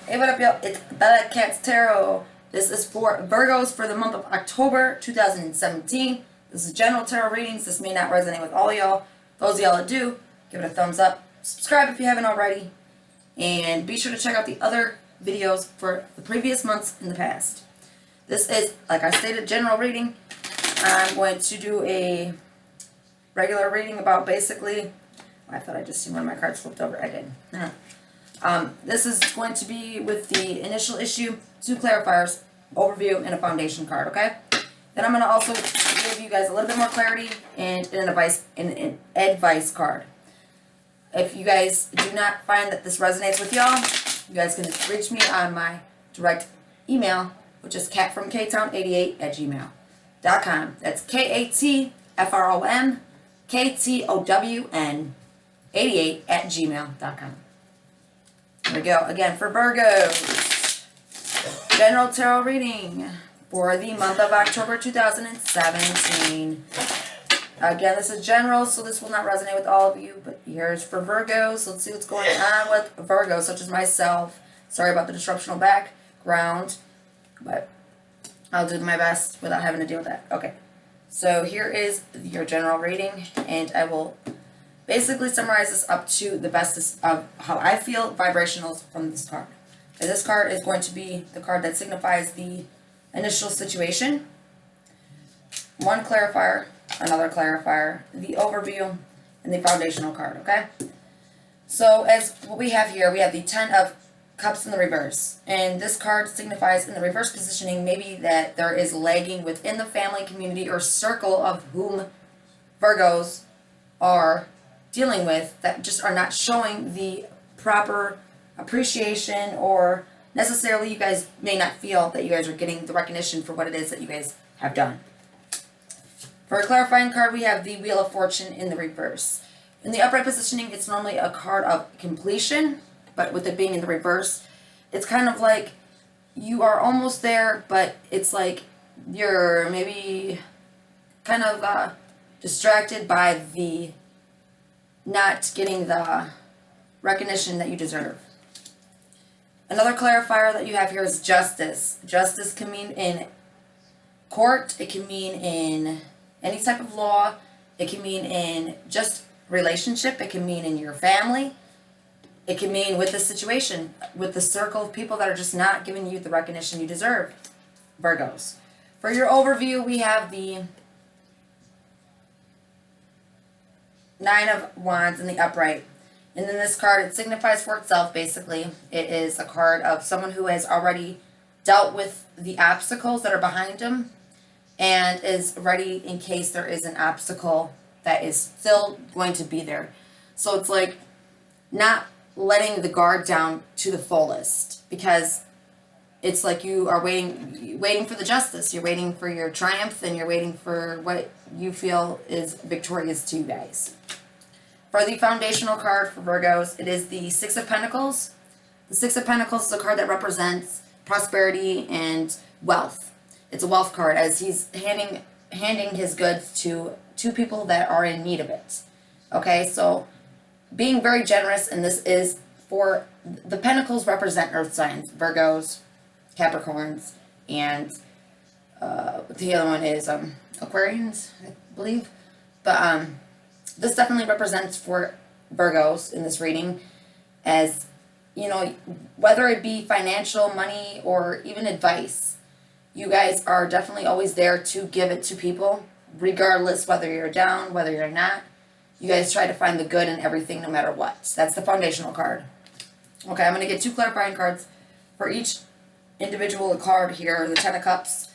Hey, what up, y'all? It's Bella Cat's Tarot. This is for Virgos for the month of October 2017. This is general tarot readings. This may not resonate with all y'all. Those of y'all that do, give it a thumbs up. Subscribe if you haven't already. And be sure to check out the other videos for the previous months in the past. This is, like I stated, general reading. I'm going to do a regular reading about basically... I thought I just seen one of my cards flipped over. I did. This is going to be with the initial issue, 2 clarifiers, overview, and a foundation card, okay? Then I'm going to also give you guys a little bit more clarity and an advice card. If you guys do not find that this resonates with y'all, you guys can reach me on my direct email, which is catfromktown88@gmail.com. That's KATFROMKTOWN88@gmail.com. There we go. Again, for Virgo, general tarot reading for the month of October 2017. Again, this is general, so this will not resonate with all of you, but here's for Virgos. Let's see what's going on with Virgos, such as myself. Sorry about the disruptional background, but I'll do my best without having to deal with that. Okay, so here is your general reading, and I will basically summarize this up to the best of how I feel vibrationals from this card. And this card is going to be the card that signifies the initial situation, one clarifier, another clarifier, the overview, and the foundational card, okay? So as what we have here, we have the 10 of Cups in the reverse. And this card signifies in the reverse positioning maybe that there is lagging within the family, community, or circle of whom Virgos are dealing with, that just are not showing the proper appreciation, or necessarily you guys may not feel that you guys are getting the recognition for what it is that you guys have done. For a clarifying card, we have the Wheel of Fortune in the reverse. In the upright positioning, it's normally a card of completion, but with it being in the reverse, it's kind of like you are almost there, but it's like you're maybe kind of distracted by the not getting the recognition that you deserve. Another clarifier that you have here is justice. Justice can mean in court, it can mean in any type of law, it can mean in just relationship, it can mean in your family, it can mean with the situation, with the circle of people that are just not giving you the recognition you deserve, Virgos. For your overview, we have the 9 of Wands in the upright. And then this card, it signifies for itself, basically. It is a card of someone who has already dealt with the obstacles that are behind them and is ready in case there is an obstacle that is still going to be there. So it's like not letting the guard down to the fullest, because it's like you are waiting for the justice. You're waiting for your triumph, and you're waiting for what you feel is victorious to you guys. For the foundational card for Virgos, it is the 6 of Pentacles. The 6 of Pentacles is a card that represents prosperity and wealth. It's a wealth card, as he's handing his goods to 2 people that are in need of it. Okay, so being very generous, and this is for the Pentacles represent earth signs, Virgos, Capricorns, and the other one is Aquarians, I believe. But this definitely represents for Virgos in this reading, as, you know, whether it be financial, money, or even advice, you guys are definitely always there to give it to people, regardless whether you're down, whether you're not. You guys try to find the good in everything, no matter what. That's the foundational card. Okay, I'm going to get 2 clarifying cards for each individual card here. The 10 of Cups,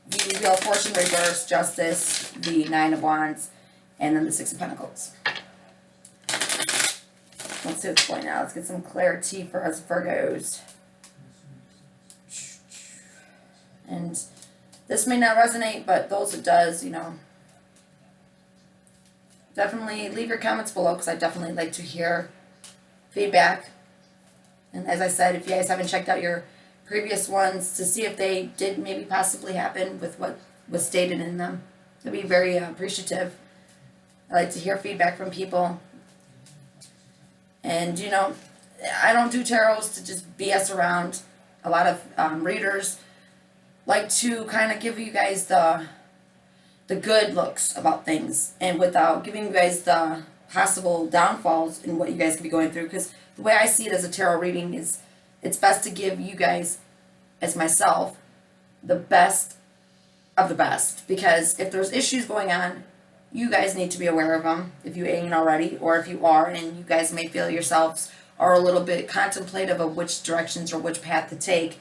the Wheel of Fortune reverse, Justice, the 9 of Wands, and then the 6 of Pentacles. Let's see what's going on. Let's get some clarity for us Virgos. And this may not resonate, but those it does, you know, definitely leave your comments below, because I definitely like to hear feedback. And as I said, if you guys haven't checked out your previous ones to see if they did maybe possibly happen with what was stated in them, I'd be very appreciative. I like to hear feedback from people. And, you know, I don't do tarots to just BS around. A lot of readers like to kind of give you guys the good looks about things, and without giving you guys the possible downfalls in what you guys could be going through. Because the way I see it as a tarot reading is, it's best to give you guys, as myself, the best of the best. Because if there's issues going on, you guys need to be aware of them if you ain't already, or if you are and you guys may feel yourselves are a little bit contemplative of which directions or which path to take.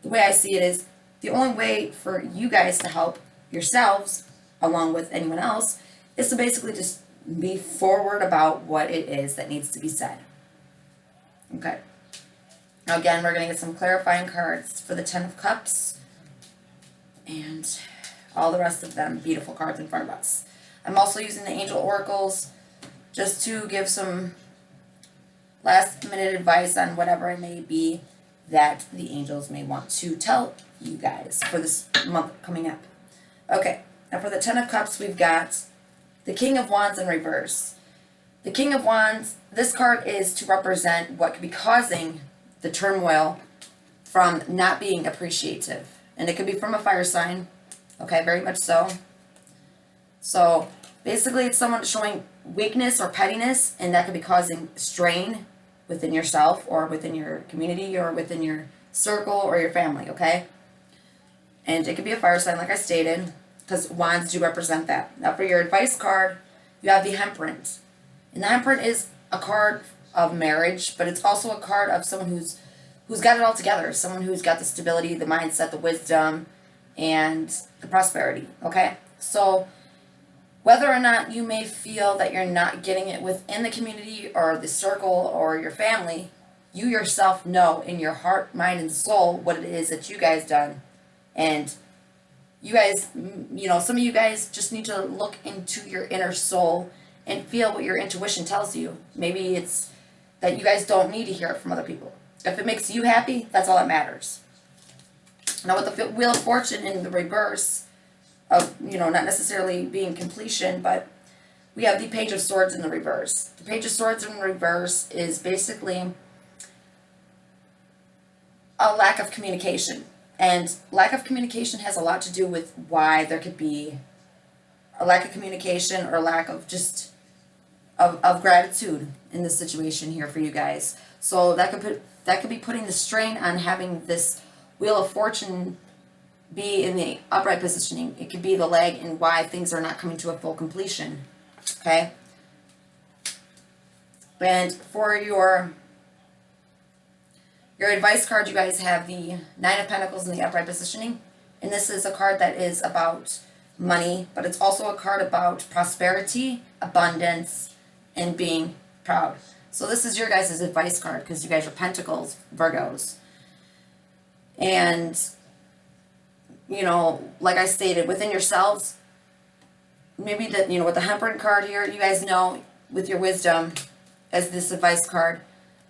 The way I see it is, the only way for you guys to help yourselves along with anyone else is to basically just be forward about what it is that needs to be said. Okay. Now again, we're going to get some clarifying cards for the Ten of Cups and all the rest of them beautiful cards in front of us. I'm also using the Angel Oracles just to give some last minute advice on whatever it may be that the angels may want to tell you guys for this month coming up. Okay, now for the Ten of Cups, we've got the King of Wands in reverse. The King of Wands, this card is to represent what could be causing the turmoil from not being appreciative. And it could be from a fire sign. Okay, very much so. So basically it's someone showing weakness or pettiness, and that could be causing strain within yourself or within your community or within your circle or your family, okay? And it could be a fire sign, like I stated, because wands do represent that. Now for your advice card, you have the Temperance. And the Temperance is a card of marriage, but it's also a card of someone who's got it all together, someone who's got the stability, the mindset, the wisdom, and the prosperity, okay? So whether or not you may feel that you're not getting it within the community or the circle or your family, you yourself know in your heart, mind, and soul what it is that you guys done. And you guys, you know, some of you guys just need to look into your inner soul and feel what your intuition tells you. Maybe it's that you guys don't need to hear it from other people. If it makes you happy, that's all that matters. Now with the Wheel of Fortune in the reverse, of, you know, not necessarily being completion, but we have the Page of Swords in the reverse. The Page of Swords in reverse is basically a lack of communication. And lack of communication has a lot to do with why there could be a lack of communication or lack of just of gratitude in this situation here for you guys. So that could be putting the strain on having this Wheel of Fortune be in the upright positioning. It could be the lag in why things are not coming to a full completion. Okay? And for your advice card, you guys have the Nine of Pentacles in the upright positioning. And this is a card that is about money, but it's also a card about prosperity, abundance, and being proud. So this is your guys' advice card because you guys are Pentacles, Virgos. And you know, like I stated, within yourselves, maybe that, you know, with the Temperance card here, you guys know with your wisdom as this advice card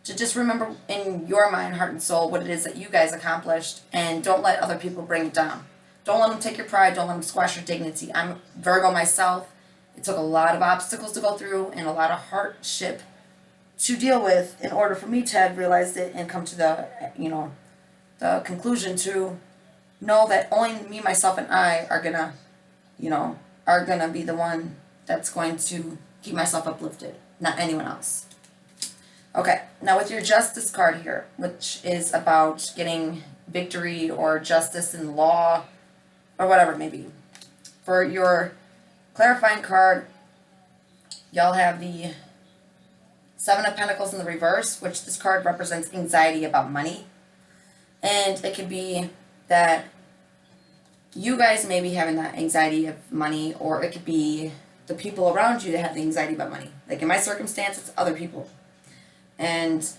to just remember in your mind, heart, and soul what it is that you guys accomplished, and don't let other people bring it down. Don't let them take your pride. Don't let them squash your dignity. I'm Virgo myself. It took a lot of obstacles to go through and a lot of hardship to deal with in order for me to have realized it and come to the, you know, the conclusion to know that only me, myself, and I are gonna, you know, are gonna be the one that's going to keep myself uplifted, not anyone else. Okay, now with your Justice card here, which is about getting victory or justice in law, or whatever it may be. For your clarifying card, y'all have the Seven of Pentacles in the reverse, which this card represents anxiety about money. And it could be that you guys may be having that anxiety of money, or it could be the people around you that have the anxiety about money. Like in my circumstance, it's other people. And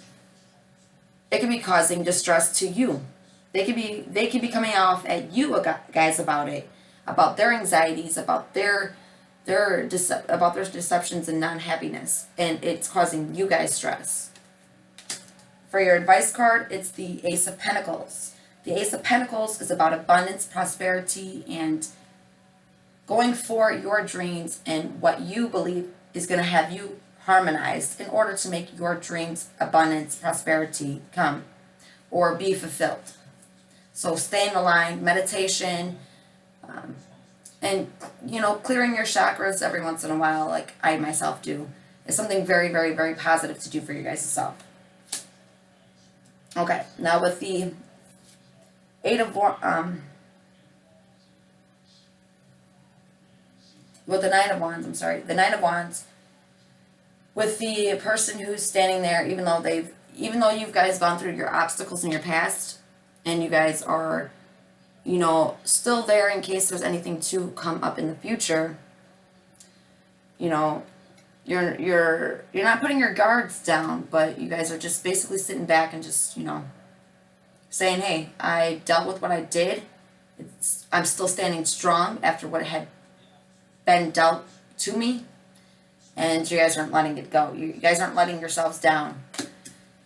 it could be causing distress to you. They could be coming off at you guys about it, about their anxieties, about their deceptions and non-happiness, and it's causing you guys stress. For your advice card, it's the Ace of Pentacles. The Ace of Pentacles is about abundance, prosperity, and going for your dreams and what you believe is going to have you harmonized in order to make your dreams, abundance, prosperity come or be fulfilled. So staying aligned, meditation, and, you know, clearing your chakras every once in a while, like I myself do, is something very, very, very positive to do for your guys' self. Okay, now with the with the Nine of Wands, the Nine of Wands, with the person who's standing there, even though you guys gone through your obstacles in your past, and you guys are, you know, still there in case there's anything to come up in the future, you know, you're not putting your guards down, but you guys are just basically sitting back and just, you know, saying, hey, I dealt with what I did. I'm still standing strong after what had been dealt to me, and you guys aren't letting it go. You guys aren't letting yourselves down.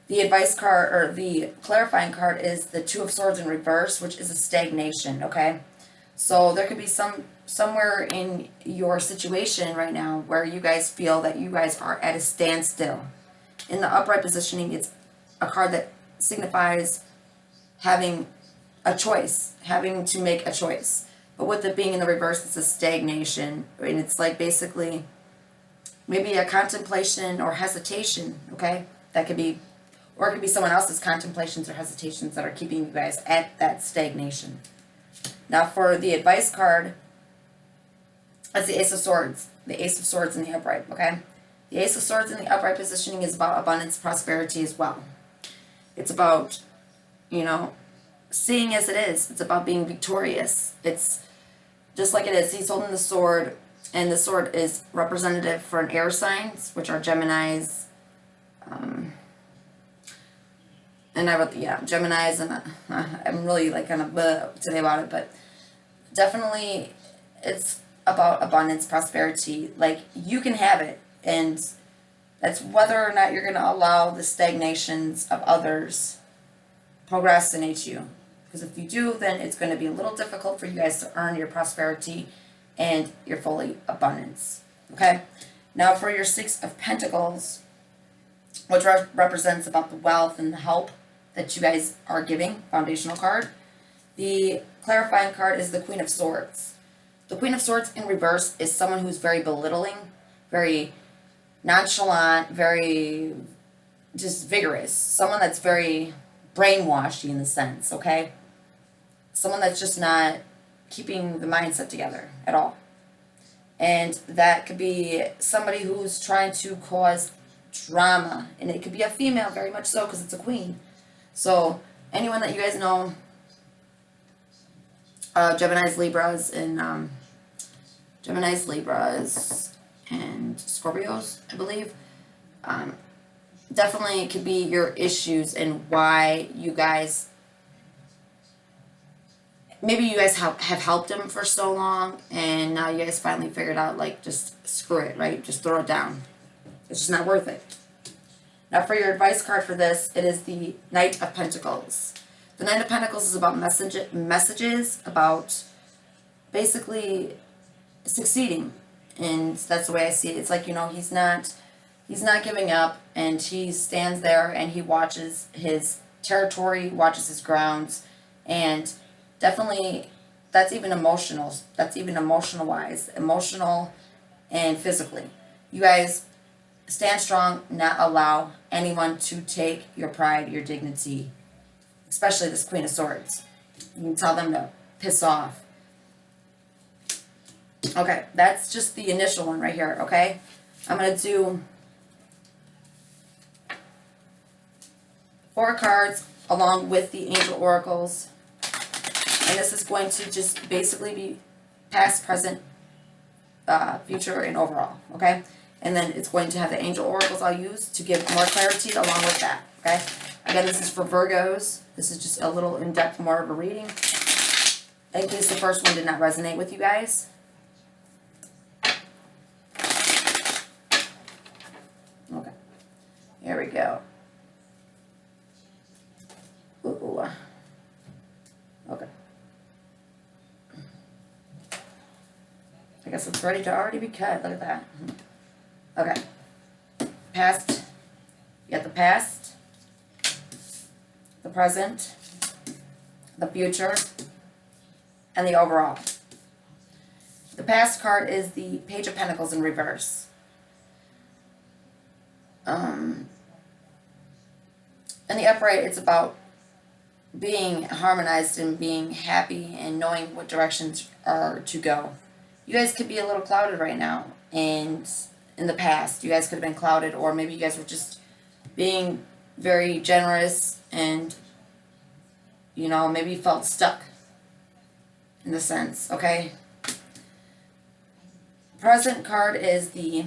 The advice card, or the clarifying card, is the Two of Swords in reverse, which is a stagnation, okay? So there could be somewhere in your situation right now where you guys feel that you guys are at a standstill. In the upright positioning, it's a card that signifies having a choice, having to make a choice. But with it being in the reverse, it's a stagnation, and it's like basically maybe a contemplation or hesitation, okay? That could be, or it could be someone else's contemplations or hesitations that are keeping you guys at that stagnation. Now for the advice card, that's the Ace of Swords. The Ace of Swords in the upright, okay? The Ace of Swords in the upright positioning is about abundance, prosperity as well. It's about, you know, seeing as it is. It's about being victorious. It's just like it is. He's holding the sword, and the sword is representative for an air signs, which are Geminis, and I wrote, yeah, Geminis, and I'm really like kind of today about it, but definitely it's about abundance, prosperity. Like, you can have it, and that's whether or not you're going to allow the stagnations of others procrastinate you. Because if you do, then it's going to be a little difficult for you guys to earn your prosperity and your fully abundance. Okay? Now for your Six of Pentacles, which represents about the wealth and the help that you guys are giving, foundational card. The clarifying card is the Queen of Swords. The Queen of Swords in reverse is someone who's very belittling, very nonchalant, very just vigorous. Someone that's very brainwashy in the sense, okay? Someone that's just not keeping the mindset together at all. And that could be somebody who's trying to cause drama. And it could be a female, very much so, because it's a queen. So anyone that you guys know, Geminis, Libras, and Scorpios, I believe, definitely it could be your issues and why you guys, maybe you guys have helped him for so long, and now you guys finally figured out, like, just screw it, right? Just throw it down. It's just not worth it. Now for your advice card for this, it is the Knight of Pentacles. The Knight of Pentacles is about messages, about basically succeeding. And that's the way I see it. It's like, you know, he's not giving up, and he stands there and he watches his territory, watches his grounds, and definitely that's even emotional. That's even emotional-wise. Emotional and physically. You guys stand strong, not allow anyone to take your pride, your dignity, especially this Queen of Swords. You can tell them to piss off. Okay, that's just the initial one right here, okay? I'm going to do 4 cards along with the Angel Oracles. And this is going to just basically be past, present, future, and overall, okay? And then it's going to have the Angel Oracles I'll use to give more clarity along with that, okay? Again, this is for Virgos. This is just a little in-depth, more of a reading, in case the first one did not resonate with you guys. Okay, here we go. Ooh. Okay. I guess it's ready to already be cut. Look at that. Okay. past, you got the past, the present, the future, and the overall. The past card is the Page of Pentacles in reverse. In the upright, it's about being harmonized and being happy and knowing what directions are to go. You guys could be a little clouded right now, and in the past, you guys could have been clouded, or maybe you guys were just being very generous and, you know, maybe you felt stuck in the sense, okay? Present card is the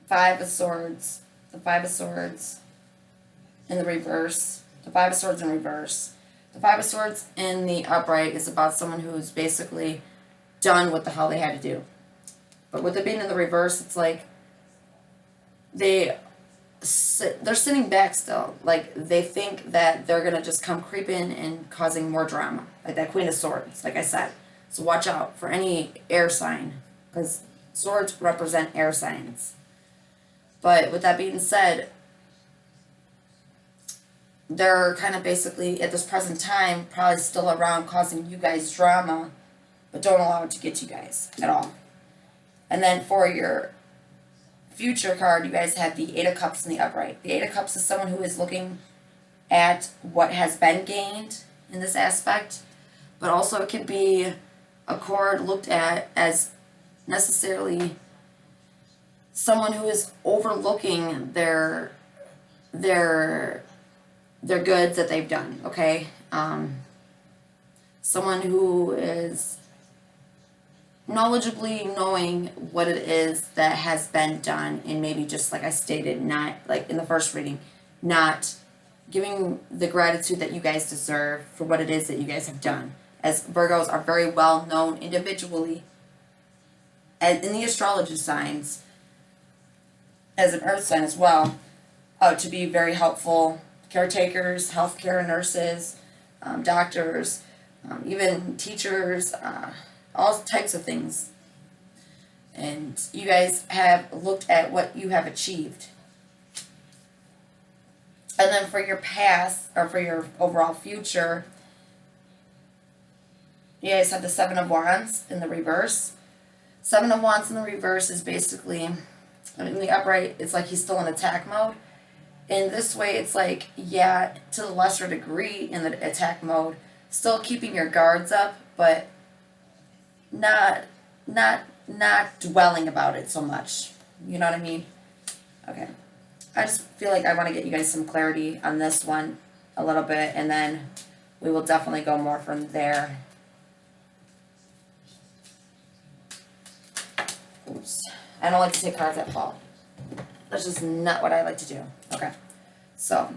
Five of Swords, the Five of Swords in the reverse, the Five of Swords in reverse. The Five of Swords in the upright is about someone who's basically done what the hell they had to do. But with it being in the reverse, it's like they're sitting back still. Like they think that they're going to just come creeping and causing more drama. Like that Queen of Swords, like I said. So watch out for any air sign, because swords represent air signs. But with that being said, they're kind of basically, at this present time, probably still around causing you guys drama, but don't allow it to get to you guys at all. And then for your future card, you guys have the Eight of Cups in the upright. The Eight of Cups is someone who is looking at what has been gained in this aspect, but also it could be a card looked at as necessarily someone who is overlooking their goods that they've done, okay? Someone who is knowledgeably knowing what it is that has been done, and maybe just like I stated, not like in the first reading, not giving the gratitude that you guys deserve for what it is that you guys have done. As Virgos are very well known individually and in the astrology signs, as an earth sign as well, to be very helpful caretakers, healthcare nurses, doctors, even teachers, all types of things. And you guys have looked at what you have achieved. And then for your past, or for your overall future, you guys have the Seven of Wands in the reverse. Seven of Wands in the reverse is basically, in the upright, it's like he's still in attack mode. In this way, it's like, yeah, to the lesser degree in the attack mode, still keeping your guards up, but not dwelling about it so much. You know what I mean? Okay. I just feel like I want to get you guys some clarity on this one a little bit, and then we will definitely go more from there. Oops. I don't like to take cards that fall. That's just not what I like to do. Okay. So.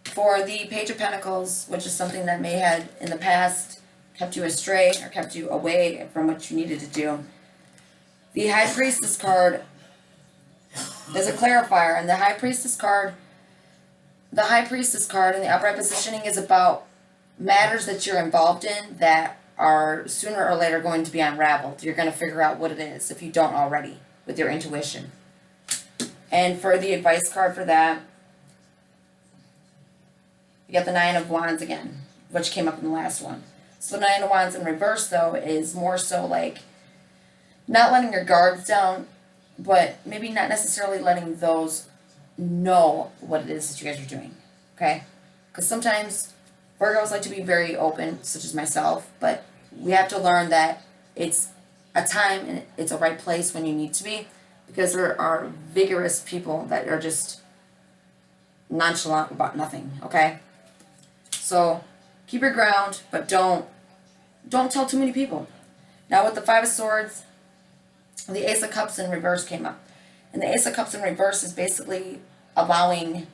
For the Page of Pentacles, which is something that may have in the past kept you astray or kept you away from what you needed to do, the High Priestess card is a clarifier, and the High Priestess card in the upright positioning is about matters that you're involved in that are sooner or later going to be unraveled. You're going to figure out what it is if you don't already with your intuition. And for the advice card for that, you got the Nine of Wands again, which came up in the last one. So the Nine of Wands in reverse, though, is more so like not letting your guards down, but maybe not necessarily letting those know what it is that you guys are doing, okay? Because sometimes Virgos like to be very open, such as myself, but we have to learn that it's a time and it's a right place when you need to be, because there are vigorous people that are just nonchalant about nothing, okay? So keep your ground, but don't tell too many people. Now with the Five of Swords, the Ace of Cups in reverse came up. And the Ace of Cups in reverse is basically allowing,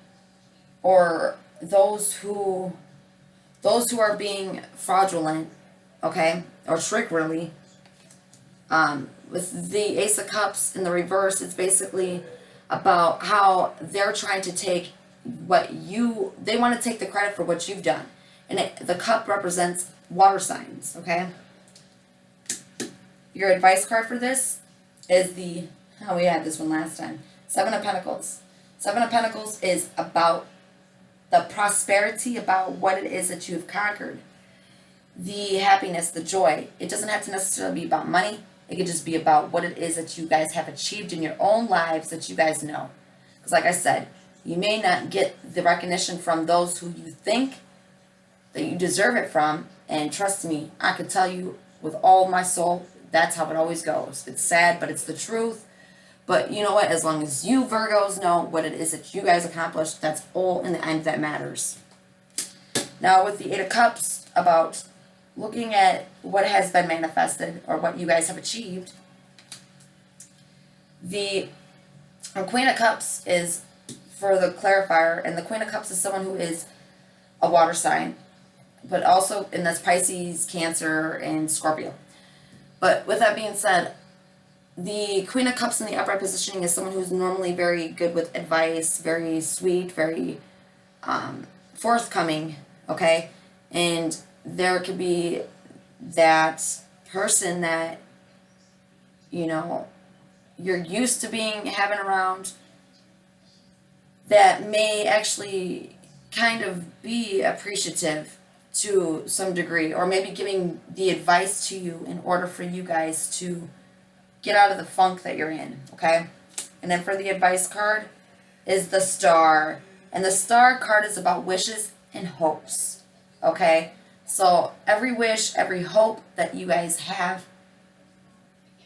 or those who are being fraudulent, okay, or trick really. With the Ace of Cups in the reverse, it's basically about how they're trying to take they want to take the credit for what you've done. And the cup represents water signs, okay? Your advice card for this is we had this one last time. Seven of Pentacles. Seven of Pentacles is about the prosperity, about what it is that you've conquered. The happiness, the joy. It doesn't have to necessarily be about money. It could just be about what it is that you guys have achieved in your own lives that you guys know. Because like I said, you may not get the recognition from those who you think that you deserve it from. And trust me, I could tell you with all my soul, that's how it always goes. It's sad, but it's the truth. But you know what? As long as you Virgos know what it is that you guys accomplished, that's all in the end that matters. Now with the Eight of Cups, about looking at what has been manifested or what you guys have achieved, the Queen of Cups is for the clarifier, and the Queen of Cups is someone who is a water sign, but also, and that's Pisces, Cancer, and Scorpio. But with that being said, the Queen of Cups in the upright positioning is someone who's normally very good with advice, very sweet, very forthcoming, okay? And there could be that person that, you know, you're used to having around that may actually kind of be appreciative to some degree, or maybe giving the advice to you in order for you guys to get out of the funk that you're in, okay? And then for the advice card is the Star. And the Star card is about wishes and hopes, okay? So every wish, every hope that you guys have,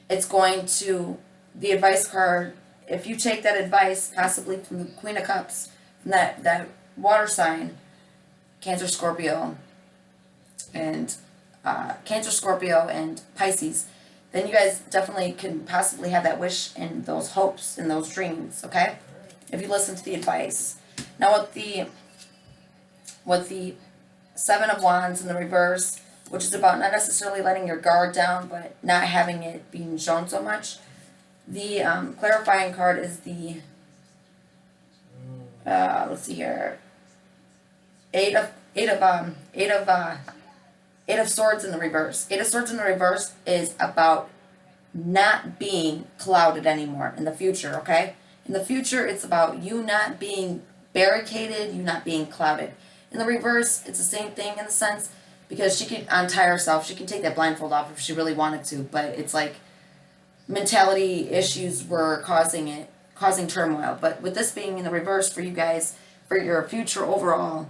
it's going to, the advice card, if you take that advice, possibly from the Queen of Cups, from that water sign, Cancer, Scorpio, and Pisces, then you guys definitely can possibly have that wish and those hopes and those dreams, okay? If you listen to the advice. Now with the Seven of Wands in the reverse, which is about not necessarily letting your guard down, but not having it being shown so much. The clarifying card is the, let's see here, Eight of Swords in the reverse. Eight of Swords in the reverse is about not being clouded anymore in the future, okay? In the future, it's about you not being barricaded, you not being clouded. In the reverse, it's the same thing in the sense, because she can untie herself. She can take that blindfold off if she really wanted to, but it's like mentality issues were causing turmoil. But with this being in the reverse for you guys, for your future overall,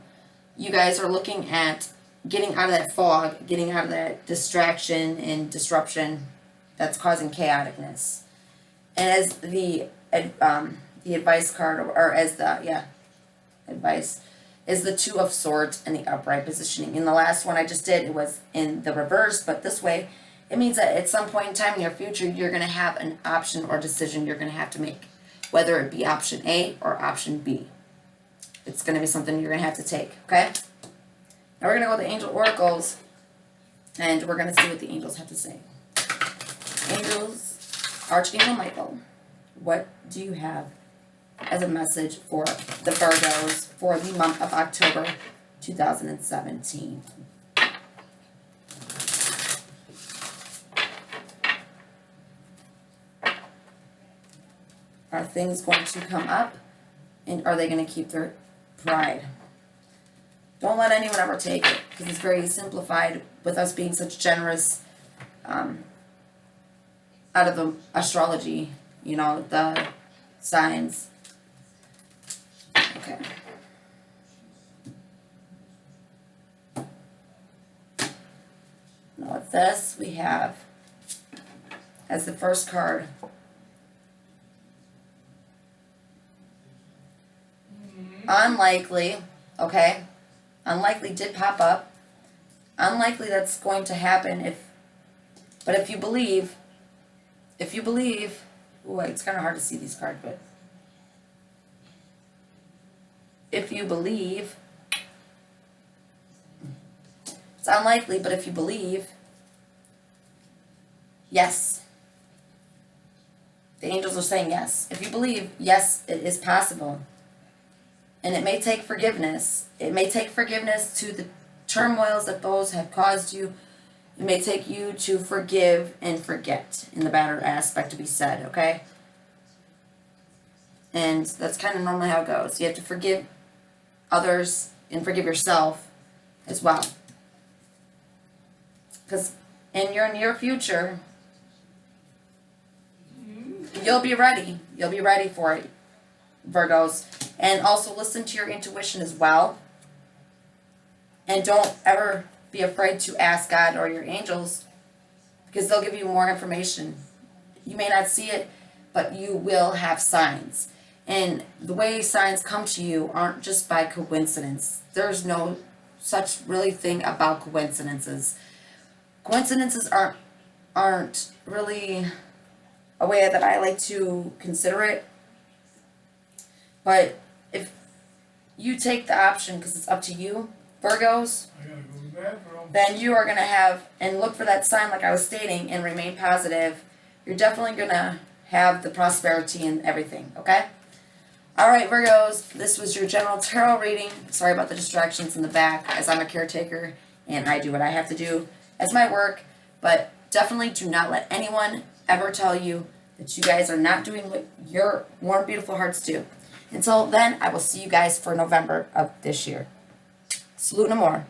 you guys are looking at getting out of that fog, getting out of that distraction and disruption that's causing chaoticness. And as the advice card, or as the, advice, is the Two of Swords in the upright positioning. In the last one I just did, it was in the reverse, but this way, it means that at some point in time in your future, you're going to have an option or decision you're going to have to make, whether it be option A or option B. It's going to be something you're going to have to take, okay? Now we're going to go with the Angel Oracles, and we're going to see what the angels have to say. Angels, Archangel Michael, what do you have as a message for the Virgos for the month of October 2017? Are things going to come up, and are they going to keep their pride? Don't let anyone ever take it, because it's very simplified with us being such generous out of the astrology, you know, the signs. Okay. Now with this, we have, as the first card, unlikely, okay? Unlikely did pop up. Unlikely that's going to happen but if you believe, ooh, it's kind of hard to see these cards, but if you believe, it's unlikely, but if you believe, yes. The angels are saying yes. If you believe, yes, it is possible. And it may take forgiveness. It may take forgiveness to the turmoils that those have caused you It may take you to forgive and forget in the better aspect to be said, okay? And that's kind of normally how it goes. You have to forgive others and forgive yourself as well. Because in your near future, you'll be ready. You'll be ready for it, Virgos. And also listen to your intuition as well. And don't ever be afraid to ask God or your angels, because they'll give you more information. You may not see it, but you will have signs. And the way signs come to you aren't just by coincidence. There's no such really thing about coincidences. Coincidences aren't really a way that I like to consider it. But if you take the option, because it's up to you, Virgos, then you are going to have, and look for that sign like I was stating, and remain positive. You're definitely going to have the prosperity and everything, okay? Alright, Virgos, this was your general tarot reading. Sorry about the distractions in the back, as I'm a caretaker, and I do what I have to do as my work. But definitely do not let anyone ever tell you that you guys are not doing what your warm, beautiful hearts do. Until then, I will see you guys for November of this year. Salute no more.